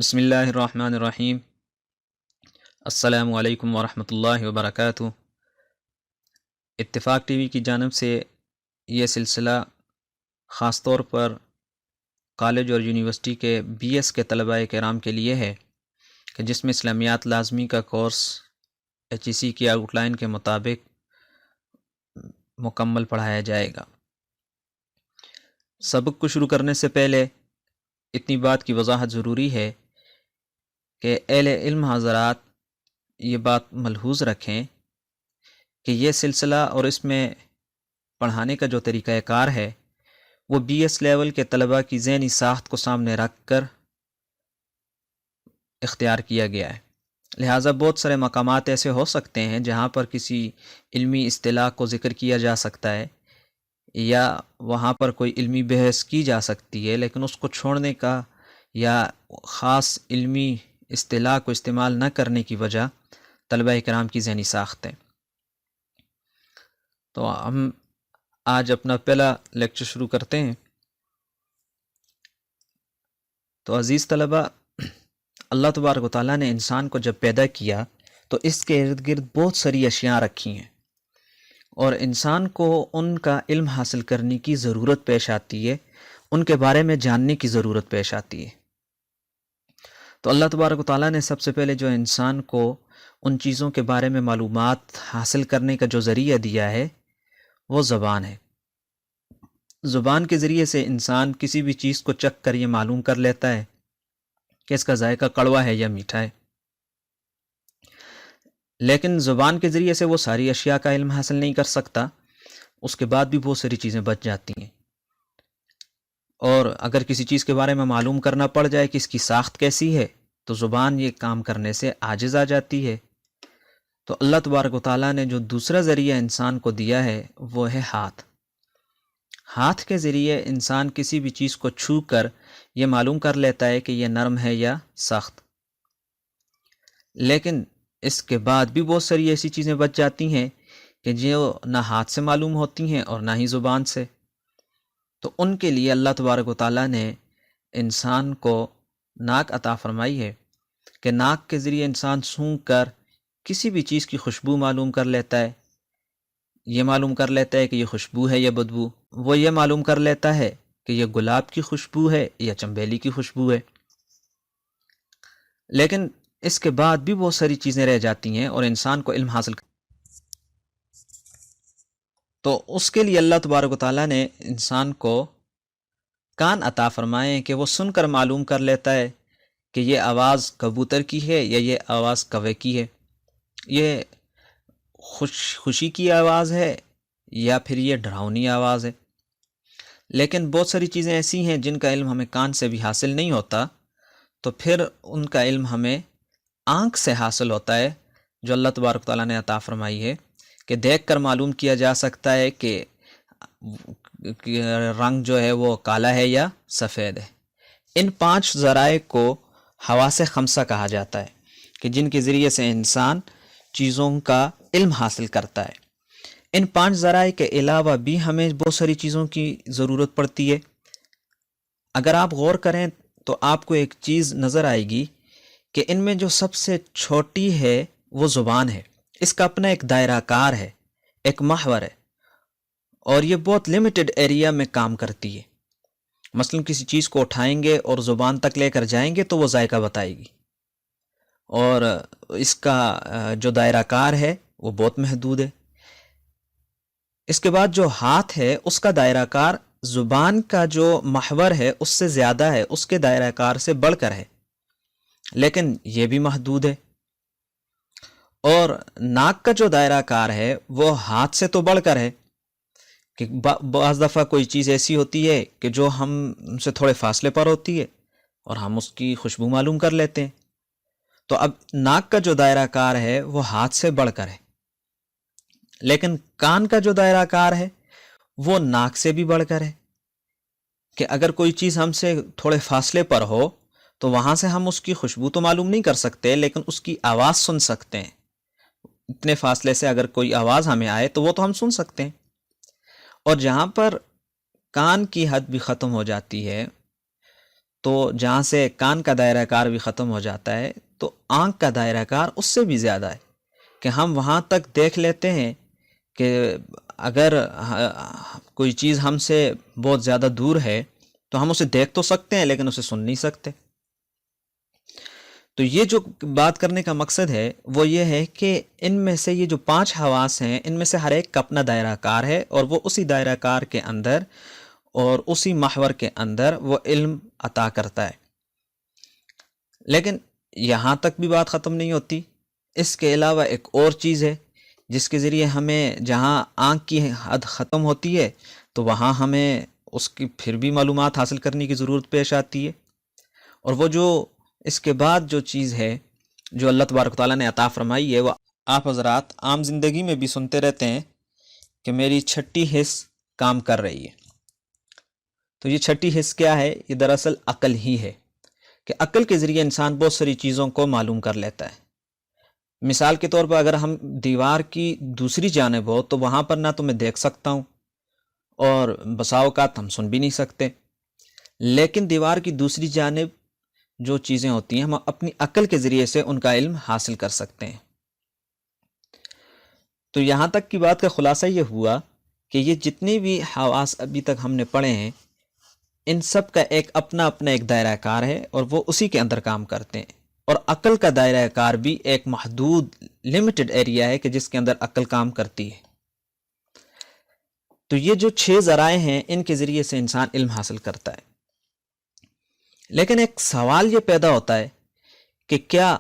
بسم اللہ الرحمن الرحیم۔ السلام علیکم ورحمۃ اللہ وبرکاتہ۔ اتفاق ٹی وی کی جانب سے یہ سلسلہ خاص طور پر کالج اور یونیورسٹی کے بی ایس کے طلباء کرام کے لیے ہے کہ جس میں اسلامیات لازمی کا کورس ایچ ای سی کی آؤٹ لائن کے مطابق مکمل پڑھایا جائے گا۔ سبق کو شروع کرنے سے پہلے اتنی بات کی وضاحت ضروری ہے کہ اہل علم حضرات یہ بات ملحوظ رکھیں کہ یہ سلسلہ اور اس میں پڑھانے کا جو طریقہ کار ہے وہ بی ایس لیول کے طلباء کی ذہنی ساخت کو سامنے رکھ کر اختیار کیا گیا ہے، لہٰذا بہت سارے مقامات ایسے ہو سکتے ہیں جہاں پر کسی علمی اصطلاح کو ذکر کیا جا سکتا ہے یا وہاں پر کوئی علمی بحث کی جا سکتی ہے، لیکن اس کو چھوڑنے کا یا خاص علمی اصطلاح کو استعمال نہ کرنے کی وجہ طلبہ کرام کی ذہنی ساخت ہے۔ تو ہم آج اپنا پہلا لیکچر شروع کرتے ہیں۔ تو عزیز طلبہ، اللہ تبارک و تعالیٰ نے انسان کو جب پیدا کیا تو اس کے ارد گرد بہت ساری اشیاء رکھی ہیں اور انسان کو ان کا علم حاصل کرنے کی ضرورت پیش آتی ہے، ان کے بارے میں جاننے کی ضرورت پیش آتی ہے۔ تو اللہ تبارک و تعالیٰ نے سب سے پہلے جو انسان کو ان چیزوں کے بارے میں معلومات حاصل کرنے کا جو ذریعہ دیا ہے وہ زبان ہے۔ زبان کے ذریعے سے انسان کسی بھی چیز کو چکھ کر یہ معلوم کر لیتا ہے کہ اس کا ذائقہ کڑوا ہے یا میٹھا ہے، لیکن زبان کے ذریعے سے وہ ساری اشیاء کا علم حاصل نہیں کر سکتا، اس کے بعد بھی بہت ساری چیزیں بچ جاتی ہیں۔ اور اگر کسی چیز کے بارے میں معلوم کرنا پڑ جائے کہ اس کی ساخت کیسی ہے تو زبان یہ کام کرنے سے عاجز آ جاتی ہے۔ تو اللہ تبارک و تعالیٰ نے جو دوسرا ذریعہ انسان کو دیا ہے وہ ہے ہاتھ۔ ہاتھ کے ذریعے انسان کسی بھی چیز کو چھو کر یہ معلوم کر لیتا ہے کہ یہ نرم ہے یا سخت، لیکن اس کے بعد بھی بہت ساری ایسی چیزیں بچ جاتی ہیں کہ جو نہ ہاتھ سے معلوم ہوتی ہیں اور نہ ہی زبان سے۔ تو ان کے لیے اللہ تبارک و تعالیٰ نے انسان کو ناک عطا فرمائی ہے کہ ناک کے ذریعے انسان سونگھ کر کسی بھی چیز کی خوشبو معلوم کر لیتا ہے، یہ معلوم کر لیتا ہے کہ یہ خوشبو ہے یا بدبو، وہ یہ معلوم کر لیتا ہے کہ یہ گلاب کی خوشبو ہے یا چنبیلی کی خوشبو ہے۔ لیکن اس کے بعد بھی بہت ساری چیزیں رہ جاتی ہیں اور انسان کو علم حاصل تو اس کے لیے اللہ تبارک و تعالیٰ نے انسان کو کان عطا فرمائے کہ وہ سن کر معلوم کر لیتا ہے کہ یہ آواز کبوتر کی ہے یا یہ آواز کوے کی ہے، یہ خوشی کی آواز ہے یا پھر یہ ڈراؤنی آواز ہے۔ لیکن بہت ساری چیزیں ایسی ہیں جن کا علم ہمیں کان سے بھی حاصل نہیں ہوتا، تو پھر ان کا علم ہمیں آنکھ سے حاصل ہوتا ہے جو اللہ تبارک تعالیٰ نے عطا فرمائی ہے کہ دیکھ کر معلوم کیا جا سکتا ہے کہ رنگ جو ہے وہ کالا ہے یا سفید ہے۔ ان 5 ذرائع کو حواس خمسہ کہا جاتا ہے کہ جن کے ذریعے سے انسان چیزوں کا علم حاصل کرتا ہے۔ ان 5 ذرائع کے علاوہ بھی ہمیں بہت ساری چیزوں کی ضرورت پڑتی ہے۔ اگر آپ غور کریں تو آپ کو ایک چیز نظر آئے گی کہ ان میں جو سب سے چھوٹی ہے وہ زبان ہے، اس کا اپنا ایک دائرہ کار ہے، ایک محور ہے، اور یہ بہت لیمیٹڈ ایریا میں کام کرتی ہے۔ مثلا کسی چیز کو اٹھائیں گے اور زبان تک لے کر جائیں گے تو وہ ذائقہ بتائے گی، اور اس کا جو دائرہ کار ہے وہ بہت محدود ہے۔ اس کے بعد جو ہاتھ ہے اس کا دائرہ کار زبان کا جو محور ہے اس سے زیادہ ہے، اس کے دائرہ کار سے بڑھ کر ہے، لیکن یہ بھی محدود ہے۔ اور ناک کا جو دائرہ کار ہے وہ ہاتھ سے تو بڑھ کر ہے کہ بعض دفعہ کوئی چیز ایسی ہوتی ہے کہ جو ہم سے تھوڑے فاصلے پر ہوتی ہے اور ہم اس کی خوشبو معلوم کر لیتے ہیں۔ تو اب ناک کا جو دائرہ کار ہے وہ ہاتھ سے بڑھ کر ہے، لیکن کان کا جو دائرہ کار ہے وہ ناک سے بھی بڑھ کر ہے کہ اگر کوئی چیز ہم سے تھوڑے فاصلے پر ہو تو وہاں سے ہم اس کی خوشبو تو معلوم نہیں کر سکتے، لیکن اس کی آواز سن سکتے ہیں۔ اتنے فاصلے سے اگر کوئی آواز ہمیں آئے تو وہ تو ہم سن سکتے ہیں۔ اور جہاں پر کان کی حد بھی ختم ہو جاتی ہے تو جہاں سے کان کا دائرہ کار بھی ختم ہو جاتا ہے تو آنکھ کا دائرہ کار اس سے بھی زیادہ ہے کہ ہم وہاں تک دیکھ لیتے ہیں کہ اگر کوئی چیز ہم سے بہت زیادہ دور ہے تو ہم اسے دیکھ تو سکتے ہیں لیکن اسے سن نہیں سکتے۔ تو یہ جو بات کرنے کا مقصد ہے وہ یہ ہے کہ ان میں سے یہ جو 5 حواس ہیں ان میں سے ہر ایک کا اپنا دائرہ کار ہے، اور وہ اسی دائرہ کار کے اندر اور اسی محور کے اندر وہ علم عطا کرتا ہے۔ لیکن یہاں تک بھی بات ختم نہیں ہوتی، اس کے علاوہ ایک اور چیز ہے جس کے ذریعے ہمیں، جہاں آنکھ کی حد ختم ہوتی ہے تو وہاں ہمیں اس کی پھر بھی معلومات حاصل کرنے کی ضرورت پیش آتی ہے، اور وہ جو اس کے بعد جو چیز ہے جو اللہ تبارک و تعالیٰ نے عطا فرمائی ہے، وہ آپ حضرات عام زندگی میں بھی سنتے رہتے ہیں کہ میری چھٹی حس کام کر رہی ہے۔ تو یہ چھٹی حس کیا ہے؟ یہ دراصل عقل ہی ہے کہ عقل کے ذریعے انسان بہت ساری چیزوں کو معلوم کر لیتا ہے۔ مثال کے طور پر اگر ہم دیوار کی دوسری جانب ہو تو وہاں پر نہ تو میں دیکھ سکتا ہوں اور بسا اوقات ہم سن بھی نہیں سکتے، لیکن دیوار کی دوسری جانب جو چیزیں ہوتی ہیں ہم اپنی عقل کے ذریعے سے ان کا علم حاصل کر سکتے ہیں۔ تو یہاں تک کی بات کا خلاصہ یہ ہوا کہ یہ جتنی بھی حواس ابھی تک ہم نے پڑھے ہیں ان سب کا ایک اپنا ایک دائرہ کار ہے اور وہ اسی کے اندر کام کرتے ہیں، اور عقل کا دائرہ کار بھی ایک محدود لمیٹڈ ایریا ہے کہ جس کے اندر عقل کام کرتی ہے۔ تو یہ جو 6 ذرائع ہیں ان کے ذریعے سے انسان علم حاصل کرتا ہے، لیکن ایک سوال یہ پیدا ہوتا ہے کہ کیا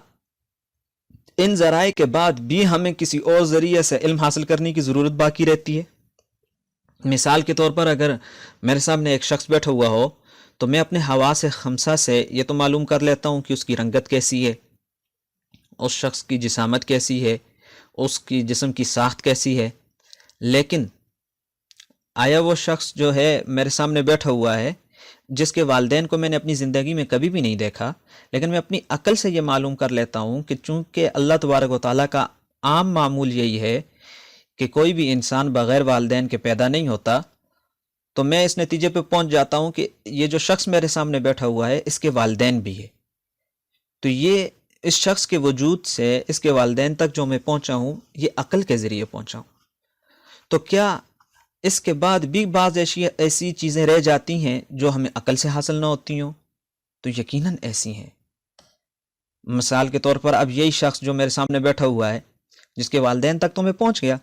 ان ذرائع کے بعد بھی ہمیں کسی اور ذریعے سے علم حاصل کرنے کی ضرورت باقی رہتی ہے؟ مثال کے طور پر اگر میرے سامنے ایک شخص بیٹھا ہوا ہو تو میں اپنے حواس خمسہ سے یہ تو معلوم کر لیتا ہوں کہ اس کی رنگت کیسی ہے، اس شخص کی جسامت کیسی ہے، اس کی جسم کی ساخت کیسی ہے، لیکن آیا وہ شخص جو ہے میرے سامنے بیٹھا ہوا ہے جس کے والدین کو میں نے اپنی زندگی میں کبھی بھی نہیں دیکھا، لیکن میں اپنی عقل سے یہ معلوم کر لیتا ہوں کہ چونکہ اللہ تبارک و تعالیٰ کا عام معمول یہی ہے کہ کوئی بھی انسان بغیر والدین کے پیدا نہیں ہوتا، تو میں اس نتیجے پہ پہنچ جاتا ہوں کہ یہ جو شخص میرے سامنے بیٹھا ہوا ہے اس کے والدین بھی ہے۔ تو یہ اس شخص کے وجود سے اس کے والدین تک جو میں پہنچا ہوں یہ عقل کے ذریعے پہنچا ہوں۔ تو کیا اس کے بعد بھی بعض ایسی چیزیں رہ جاتی ہیں جو ہمیں عقل سے حاصل نہ ہوتی ہوں؟ تو یقیناً ایسی ہیں۔ مثال کے طور پر اب یہی شخص جو میرے سامنے بیٹھا ہوا ہے جس کے والدین تک تو میں پہنچ گیا،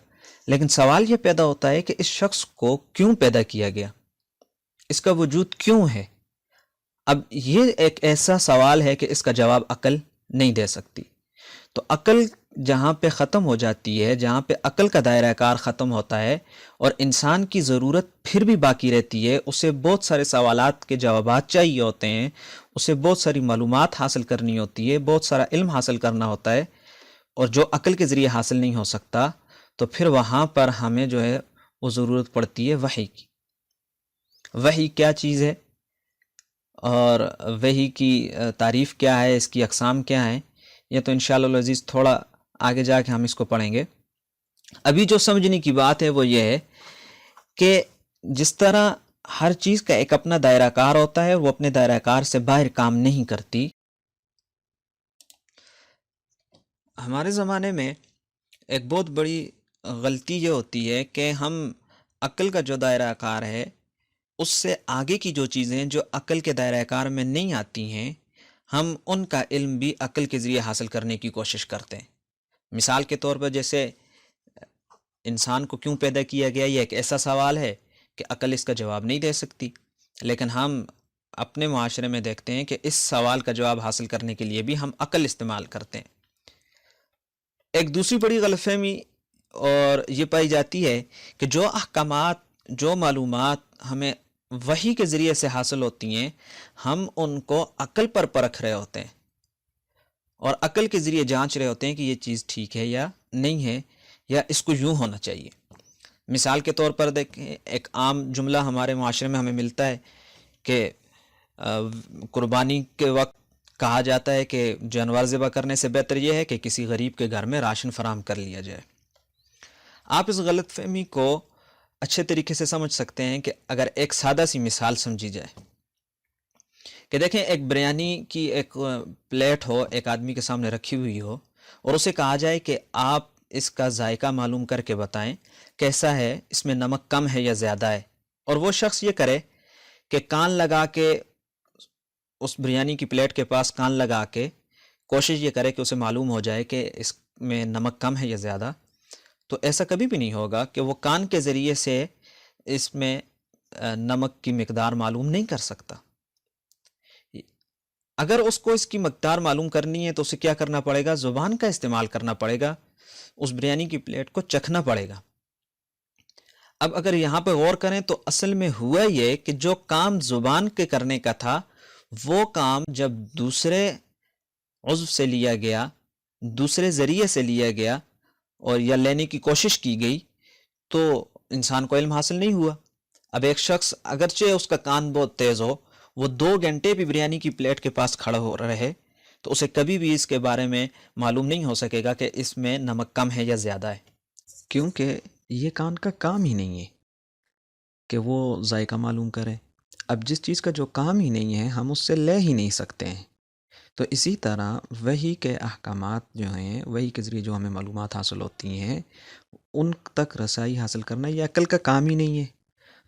لیکن سوال یہ پیدا ہوتا ہے کہ اس شخص کو کیوں پیدا کیا گیا، اس کا وجود کیوں ہے؟ اب یہ ایک ایسا سوال ہے کہ اس کا جواب عقل نہیں دے سکتی۔ تو عقل جہاں پہ ختم ہو جاتی ہے، جہاں پہ عقل کا دائرہ کار ختم ہوتا ہے اور انسان کی ضرورت پھر بھی باقی رہتی ہے، اسے بہت سارے سوالات کے جوابات چاہیے ہوتے ہیں، اسے بہت ساری معلومات حاصل کرنی ہوتی ہے، بہت سارا علم حاصل کرنا ہوتا ہے، اور جو عقل کے ذریعے حاصل نہیں ہو سکتا، تو پھر وہاں پر ہمیں جو ہے وہ ضرورت پڑتی ہے وحی کی۔ وحی کیا چیز ہے اور وحی کی تعریف کیا ہے، اس کی اقسام کیا ہیں، یہ تو انشاءاللہ العزیز تھوڑا آگے جا کے ہم اس کو پڑھیں گے۔ ابھی جو سمجھنے کی بات ہے وہ یہ ہے کہ جس طرح ہر چیز کا ایک اپنا دائرہ کار ہوتا ہے، وہ اپنے دائرہ کار سے باہر کام نہیں کرتی۔ ہمارے زمانے میں ایک بہت بڑی غلطی یہ ہوتی ہے کہ ہم عقل کا جو دائرہ کار ہے اس سے آگے کی جو چیزیں جو عقل کے دائرہ کار میں نہیں آتی ہیں، ہم ان کا علم بھی عقل کے ذریعے حاصل کرنے کی کوشش کرتے ہیں۔ مثال کے طور پر جیسے انسان کو کیوں پیدا کیا گیا، یہ ایک ایسا سوال ہے کہ عقل اس کا جواب نہیں دے سکتی، لیکن ہم اپنے معاشرے میں دیکھتے ہیں کہ اس سوال کا جواب حاصل کرنے کے لیے بھی ہم عقل استعمال کرتے ہیں۔ ایک دوسری بڑی غلط فہمی اور یہ پائی جاتی ہے کہ جو احکامات، جو معلومات ہمیں وحی کے ذریعے سے حاصل ہوتی ہیں، ہم ان کو عقل پر پرکھ رہے ہوتے ہیں اور عقل کے ذریعے جانچ رہے ہوتے ہیں کہ یہ چیز ٹھیک ہے یا نہیں ہے، یا اس کو یوں ہونا چاہیے۔ مثال کے طور پر دیکھیں، ایک عام جملہ ہمارے معاشرے میں ہمیں ملتا ہے کہ قربانی کے وقت کہا جاتا ہے کہ جانور ذبح کرنے سے بہتر یہ ہے کہ کسی غریب کے گھر میں راشن فراہم کر لیا جائے۔ آپ اس غلط فہمی کو اچھے طریقے سے سمجھ سکتے ہیں کہ اگر ایک سادہ سی مثال سمجھی جائے کہ دیکھیں ایک بریانی کی ایک پلیٹ ہو، ایک آدمی کے سامنے رکھی ہوئی ہو، اور اسے کہا جائے کہ آپ اس کا ذائقہ معلوم کر کے بتائیں کیسا ہے، اس میں نمک کم ہے یا زیادہ ہے، اور وہ شخص یہ کرے کہ کان لگا کے اس بریانی کی پلیٹ کے پاس کان لگا کے کوشش یہ کرے کہ اسے معلوم ہو جائے کہ اس میں نمک کم ہے یا زیادہ، تو ایسا کبھی بھی نہیں ہوگا کہ وہ کان کے ذریعے سے اس میں نمک کی مقدار معلوم نہیں کر سکتا۔ اگر اس کو اس کی مقدار معلوم کرنی ہے تو اسے کیا کرنا پڑے گا؟ زبان کا استعمال کرنا پڑے گا، اس بریانی کی پلیٹ کو چکھنا پڑے گا۔ اب اگر یہاں پہ غور کریں تو اصل میں ہوا یہ کہ جو کام زبان کے کرنے کا تھا، وہ کام جب دوسرے عضو سے لیا گیا، دوسرے ذریعے سے لیا گیا اور یا لینے کی کوشش کی گئی، تو انسان کو علم حاصل نہیں ہوا۔ اب ایک شخص اگرچہ اس کا کان بہت تیز ہو، وہ 2 گھنٹے بھی بریانی کی پلیٹ کے پاس کھڑا ہو رہے، تو اسے کبھی بھی اس کے بارے میں معلوم نہیں ہو سکے گا کہ اس میں نمک کم ہے یا زیادہ ہے، کیونکہ یہ کان کا کام ہی نہیں ہے کہ وہ ذائقہ معلوم کرے۔ اب جس چیز کا جو کام ہی نہیں ہے، ہم اس سے لے ہی نہیں سکتے ہیں۔ تو اسی طرح وحی کے احکامات جو ہیں، وحی کے ذریعے جو ہمیں معلومات حاصل ہوتی ہیں، ان تک رسائی حاصل کرنا یہ عقل کا کام ہی نہیں ہے۔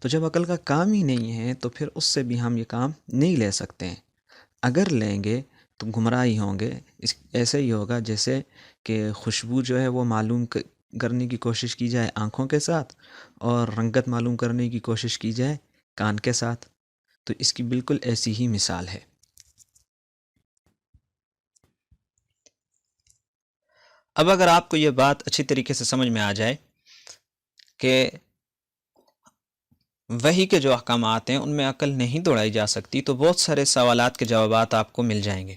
تو جب عقل کا کام ہی نہیں ہے تو پھر اس سے بھی ہم یہ کام نہیں لے سکتے ہیں۔ اگر لیں گے تو گمراہ ہی ہوں گے۔ ایسے ہی ہوگا جیسے کہ خوشبو جو ہے وہ معلوم کرنے کی کوشش کی جائے آنکھوں کے ساتھ، اور رنگت معلوم کرنے کی کوشش کی جائے کان کے ساتھ، تو اس کی بالکل ایسی ہی مثال ہے۔ اب اگر آپ کو یہ بات اچھی طریقے سے سمجھ میں آ جائے کہ وحی کے جو احکامات ہیں ان میں عقل نہیں دوڑائی جا سکتی، تو بہت سارے سوالات کے جوابات آپ کو مل جائیں گے۔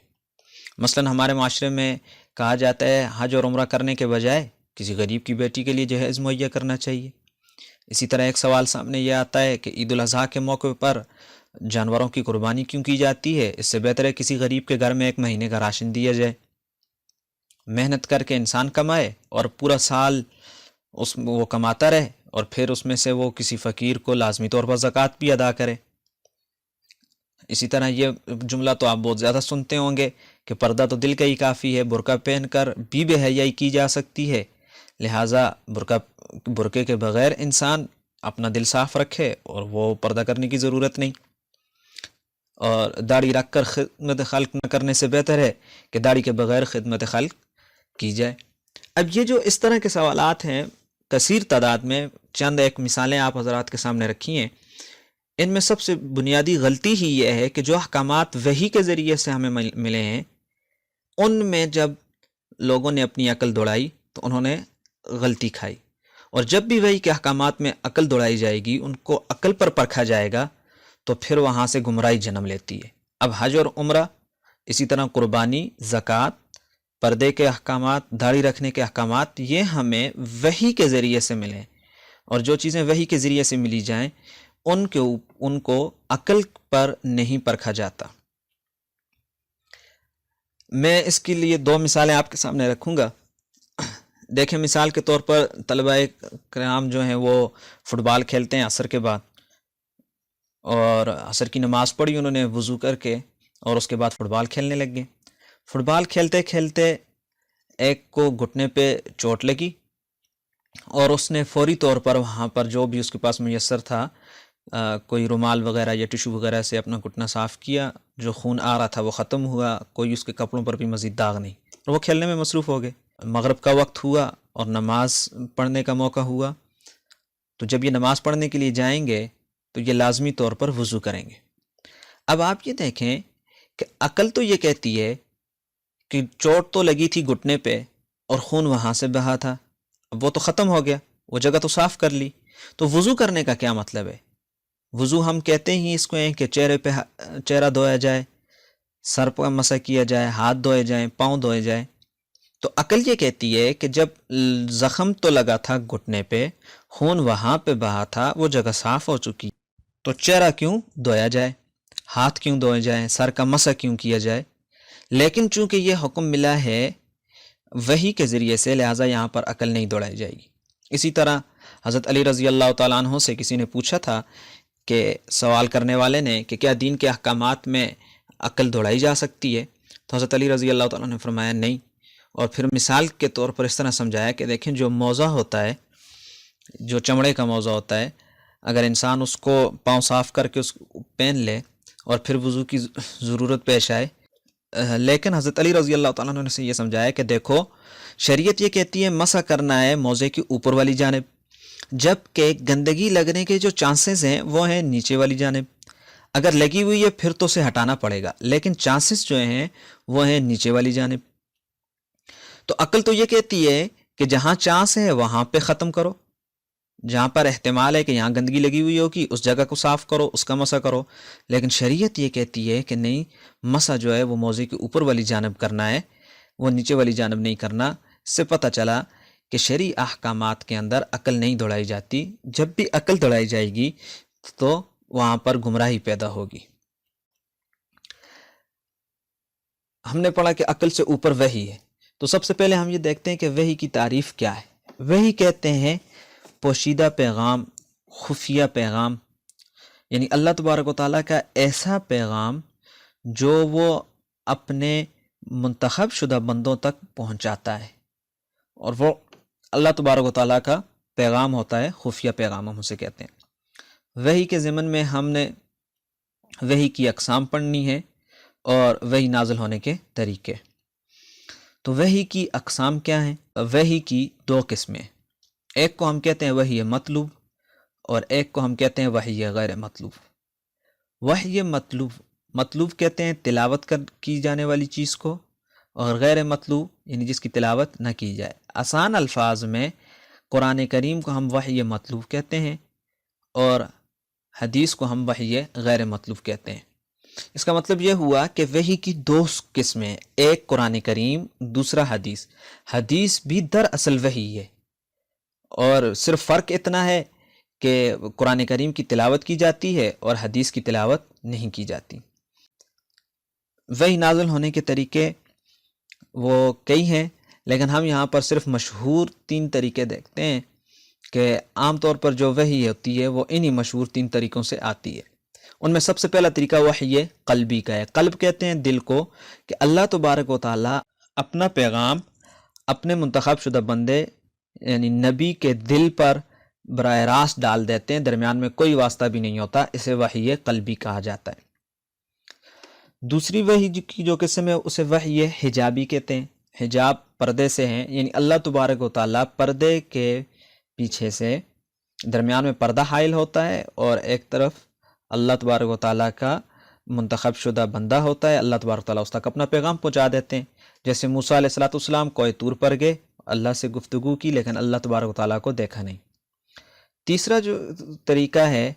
مثلا ہمارے معاشرے میں کہا جاتا ہے حج اور عمرہ کرنے کے بجائے کسی غریب کی بیٹی کے لیے جہیز مہیا کرنا چاہیے۔ اسی طرح ایک سوال سامنے یہ آتا ہے کہ عید الاضحیٰ کے موقع پر جانوروں کی قربانی کیوں کی جاتی ہے؟ اس سے بہتر ہے کسی غریب کے گھر میں 1 مہینے کا راشن دیا جائے۔ محنت کر کے انسان کمائے اور پورا سال وہ کماتا رہے، اور پھر اس میں سے وہ کسی فقیر کو لازمی طور پر زکوٰۃ بھی ادا کرے۔ اسی طرح یہ جملہ تو آپ بہت زیادہ سنتے ہوں گے کہ پردہ تو دل کا ہی کافی ہے، برقع پہن کر بھی بے حیائی کی جا سکتی ہے، لہٰذا برقعے کے بغیر انسان اپنا دل صاف رکھے اور وہ پردہ کرنے کی ضرورت نہیں، اور داڑھی رکھ کر خدمت خلق نہ کرنے سے بہتر ہے کہ داڑھی کے بغیر خدمت خلق کی جائے۔ اب یہ جو اس طرح کے سوالات ہیں کثیر تعداد میں، چند ایک مثالیں آپ حضرات کے سامنے رکھی ہیں، ان میں سب سے بنیادی غلطی ہی یہ ہے کہ جو احکامات وحی کے ذریعے سے ہمیں ملے ہیں، ان میں جب لوگوں نے اپنی عقل دوڑائی تو انہوں نے غلطی کھائی، اور جب بھی وحی کے احکامات میں عقل دوڑائی جائے گی، ان کو عقل پر پرکھا جائے گا، تو پھر وہاں سے گمراہی جنم لیتی ہے۔ اب حج اور عمرہ، اسی طرح قربانی، زکوٰۃ، پردے کے احکامات، داڑھی رکھنے کے احکامات، یہ ہمیں وحی کے ذریعے سے ملیں، اور جو چیزیں وحی کے ذریعے سے ملی جائیں ان کو عقل پر نہیں پرکھا جاتا۔ میں اس کے لیے 2 مثالیں آپ کے سامنے رکھوں گا۔ دیکھیں، مثال کے طور پر طلبہ کرام جو ہیں وہ فٹ بال کھیلتے ہیں عصر کے بعد، اور عصر کی نماز پڑھی انہوں نے وضو کر کے، اور اس کے بعد فٹ بال کھیلنے لگ گئے۔ فٹ بال کھیلتے کھیلتے ایک کو گھٹنے پہ چوٹ لگی، اور اس نے فوری طور پر وہاں پر جو بھی اس کے پاس میسر تھا، کوئی رومال وغیرہ یا ٹیشو وغیرہ سے اپنا گھٹنا صاف کیا، جو خون آ رہا تھا وہ ختم ہوا، کوئی اس کے کپڑوں پر بھی مزید داغ نہیں، اور وہ کھیلنے میں مصروف ہو گئے۔ مغرب کا وقت ہوا اور نماز پڑھنے کا موقع ہوا، تو جب یہ نماز پڑھنے کے لیے جائیں گے تو یہ لازمی طور پر وضو کریں گے۔ اب آپ یہ دیکھیں کہ عقل تو یہ کہتی ہے کہ چوٹ تو لگی تھی گھٹنے پہ اور خون وہاں سے بہا تھا، اب وہ تو ختم ہو گیا، وہ جگہ تو صاف کر لی، تو وضو کرنے کا کیا مطلب ہے؟ وضو ہم کہتے ہی اس کو ہیں کہ چہرے پہ چہرہ دھویا جائے، سر پر مسح کیا جائے، ہاتھ دھوئے جائیں، پاؤں دھوئے جائیں۔ تو عقل یہ کہتی ہے کہ جب زخم تو لگا تھا گھٹنے پہ، خون وہاں پہ بہا تھا، وہ جگہ صاف ہو چکی، تو چہرہ کیوں دھویا جائے، ہاتھ کیوں دھوئے جائیں، سر کا مسح کیوں کیا جائے؟ لیکن چونکہ یہ حکم ملا ہے وحی کے ذریعے سے، لہٰذا یہاں پر عقل نہیں دوڑائی جائے گی۔ اسی طرح حضرت علی رضی اللہ تعالیٰ عنہ سے کسی نے پوچھا تھا کہ سوال کرنے والے نے کہ کیا دین کے احکامات میں عقل دوڑائی جا سکتی ہے؟ تو حضرت علی رضی اللہ تعالیٰ نے فرمایا نہیں، اور پھر مثال کے طور پر اس طرح سمجھایا کہ دیکھیں جو موزہ ہوتا ہے، جو چمڑے کا موزہ ہوتا ہے، اگر انسان اس کو پاؤں صاف کر کے اس کو پہن لے اور پھر وضو کی ضرورت پیش آئے، لیکن حضرت علی رضی اللہ تعالیٰ نے یہ سمجھایا کہ دیکھو شریعت یہ کہتی ہے مسح کرنا ہے موزے کی اوپر والی جانب، جبکہ گندگی لگنے کے جو چانسز ہیں وہ ہیں نیچے والی جانب. اگر لگی ہوئی ہے پھر تو اسے ہٹانا پڑے گا، لیکن چانسز جو ہیں وہ ہیں نیچے والی جانب. تو عقل تو یہ کہتی ہے کہ جہاں چانس ہے وہاں پہ ختم کرو، جہاں پر احتمال ہے کہ یہاں گندگی لگی ہوئی ہوگی اس جگہ کو صاف کرو، اس کا مسح کرو. لیکن شریعت یہ کہتی ہے کہ نہیں، مسح جو ہے وہ موزے کے اوپر والی جانب کرنا ہے، وہ نیچے والی جانب نہیں کرنا. اس سے پتہ چلا کہ شرعی احکامات کے اندر عقل نہیں دوڑائی جاتی. جب بھی عقل دوڑائی جائے گی تو وہاں پر گمراہی پیدا ہوگی. ہم نے پڑھا کہ عقل سے اوپر وحی ہے، تو سب سے پہلے ہم یہ دیکھتے ہیں کہ وحی کی تعریف کیا ہے. وحی کہتے ہیں پوشیدہ پیغام، خفیہ پیغام، یعنی اللہ تبارک و تعالیٰ کا ایسا پیغام جو وہ اپنے منتخب شدہ بندوں تک پہنچاتا ہے، اور وہ اللہ تبارک و تعالیٰ کا پیغام ہوتا ہے، خفیہ پیغام ہم اسے کہتے ہیں. وحی کے ضمن میں ہم نے وحی کی اقسام پڑھنی ہے اور وحی نازل ہونے کے طریقے. تو وحی کی اقسام کیا ہیں؟ وحی کی دو قسمیں، ایک کو ہم کہتے ہیں وحی مطلوب اور ایک کو ہم کہتے ہیں وحی غیر مطلوب. وحی مطلوب کہتے ہیں تلاوت کی جانے والی چیز کو، اور غیر مطلوب یعنی جس کی تلاوت نہ کی جائے. آسان الفاظ میں قرآن کریم کو ہم وحی مطلوب کہتے ہیں اور حدیث کو ہم وحی غیر مطلوب کہتے ہیں. اس کا مطلب یہ ہوا کہ وحی کی دو قسمیں، ایک قرآن کریم، دوسرا حدیث. حدیث بھی دراصل وحی ہے، اور صرف فرق اتنا ہے کہ قرآن کریم کی تلاوت کی جاتی ہے اور حدیث کی تلاوت نہیں کی جاتی. وحی نازل ہونے کے طریقے وہ کئی ہیں، لیکن ہم یہاں پر صرف مشہور 3 طریقے دیکھتے ہیں کہ عام طور پر جو وحی ہوتی ہے وہ انہی مشہور 3 طریقوں سے آتی ہے. ان میں سب سے پہلا طریقہ وحی قلبی کا ہے. قلب کہتے ہیں دل کو، کہ اللہ تبارک و تعالیٰ اپنا پیغام اپنے منتخب شدہ بندے یعنی نبی کے دل پر براہ راست ڈال دیتے ہیں، درمیان میں کوئی واسطہ بھی نہیں ہوتا. اسے وحی قلبی کہا جاتا ہے. دوسری وحی کی جو قسم ہے اسے وحی حجابی کہتے ہیں. حجاب پردے سے ہیں، یعنی اللہ تبارک و تعالیٰ پردے کے پیچھے سے درمیان میں پردہ حائل ہوتا ہے، اور ایک طرف اللہ تبارک و تعالیٰ کا منتخب شدہ بندہ ہوتا ہے. اللہ تبارک و تعالیٰ اس تک اپنا پیغام پہنچا دیتے ہیں. جیسے موسیٰ علیہ السلام کوہ طور پر گئے، اللہ سے گفتگو کی، لیکن اللہ تبارک و تعالیٰ کو دیکھا نہیں. تیسرا جو طریقہ ہے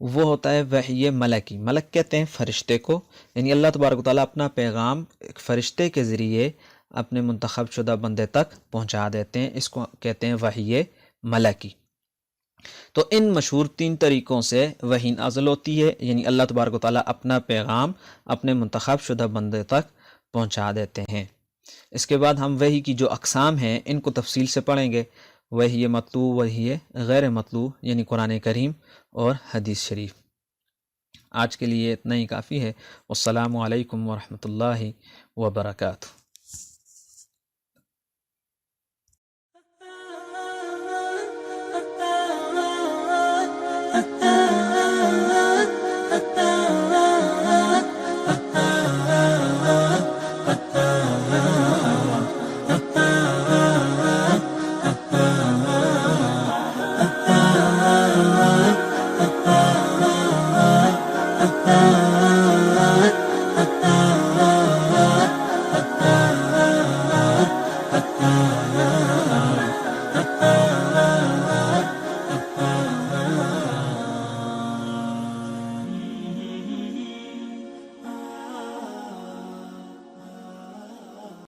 وہ ہوتا ہے وحی ملکی. ملک کہتے ہیں فرشتے کو، یعنی اللہ تبارک و تعالیٰ اپنا پیغام ایک فرشتے کے ذریعے اپنے منتخب شدہ بندے تک پہنچا دیتے ہیں. اس کو کہتے ہیں وحی ملکی. تو ان مشہور 3 طریقوں سے وحی نازل ہوتی ہے، یعنی اللہ تبارک و تعالیٰ اپنا پیغام اپنے منتخب شدہ بندے تک پہنچا دیتے ہیں. اس کے بعد ہم وحی کی جو اقسام ہیں ان کو تفصیل سے پڑھیں گے. وحی مطلوب، وحی غیر مطلوب، یعنی قرآن کریم اور حدیث شریف. آج کے لیے اتنا ہی کافی ہے. والسلام علیکم ورحمۃ اللہ وبرکاتہ.